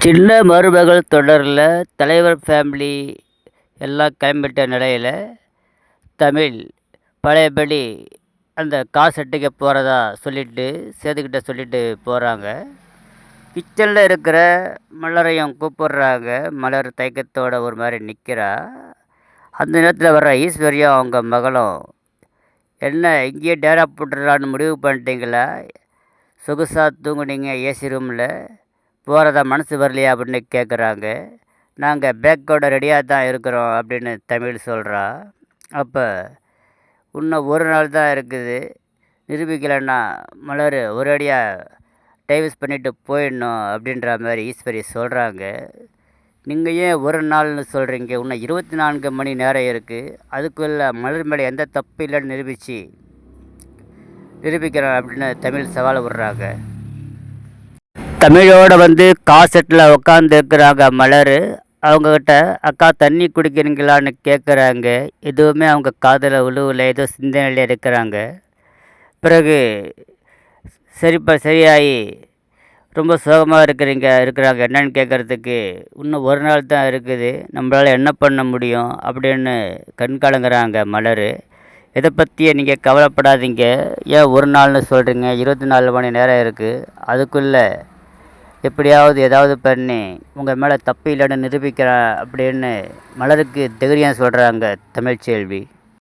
சின்ன மருமகள் தொடரில் தலைவர் ஃபேமிலி எல்லாம் கிளம்பிட்ட நிலையில் தமிழ் பழையபடி அந்த காசெட்டுக்க போகிறதா சொல்லிட்டு சேதுக்கிட்ட சொல்லிட்டு போகிறாங்க. கிச்சனில் இருக்கிற மலரையும் கூப்பிடுறாங்க. மலர் தயக்கத்தோட ஒரு மாதிரி நிற்கிறா. அந்த நேரத்தில் வர்ற ஈஸ்வரியும் அவங்க மகளும், என்ன இங்கேயே டேரா போட்டுடலான்னு முடிவு பண்ணிட்டீங்களா? சொகுசாக தூங்குனீங்க ஏசி ரூமில், போகிறதா மனசு வரலையா அப்படின்னு கேட்குறாங்க. நாங்கள் பேக்கோட ரெடியாக தான் இருக்கிறோம் அப்படின்னு தமிழ் சொல்கிறா. அப்போ இன்னும் ஒரு நாள் தான் இருக்குது, நிரூபிக்கலைன்னா மலர் ஒரு அடியாக டைவர்ஸ் பண்ணிவிட்டு போயிடணும் அப்படின்ற மாதிரி ஈஸ்வரி சொல்கிறாங்க. நீங்கள் ஏன் ஒரு நாள்னு சொல்கிறீங்க? இன்னும் 24 மணி நேரம் இருக்குது. அதுக்குள்ளே மலர் மேலே எந்த தப்பு இல்லைன்னு நிரூபிக்கிறோம் அப்படின்னு தமிழ் சவால் விடுறாங்க. தமிழோட காசெட்டில் உட்காந்துருக்குறாங்க மலர். அவங்கக்கிட்ட அக்கா தண்ணி குடிக்கிறீங்களான்னு கேட்குறாங்க. எதுவுமே அவங்க காதில் விழுவில், ஏதோ சிந்தனையில் இருக்கிறாங்க. பிறகு சரியாகி ரொம்ப சோகமாக இருக்கிறாங்க. என்னன்னு கேட்குறதுக்கு, இன்னும் ஒரு நாள் தான் இருக்குது, நம்மளால் என்ன பண்ண முடியும் அப்படின்னு கண்கலங்குறாங்க மலர். இதை பற்றியே நீங்கள் கவலைப்படாதீங்க, ஏன் ஒரு நாள்னு சொல்கிறீங்க? 24 மணி நேரம் இருக்குது. அதுக்குள்ளே எப்படியாவது ஏதாவது பண்ணி உங்கள் மேலே தப்பு இல்லைன்னு நிரூபிக்கிறேன் அப்படின்னு மலருக்கு தைரியம் சொல்கிறாங்க தமிழ்ச்செல்வி.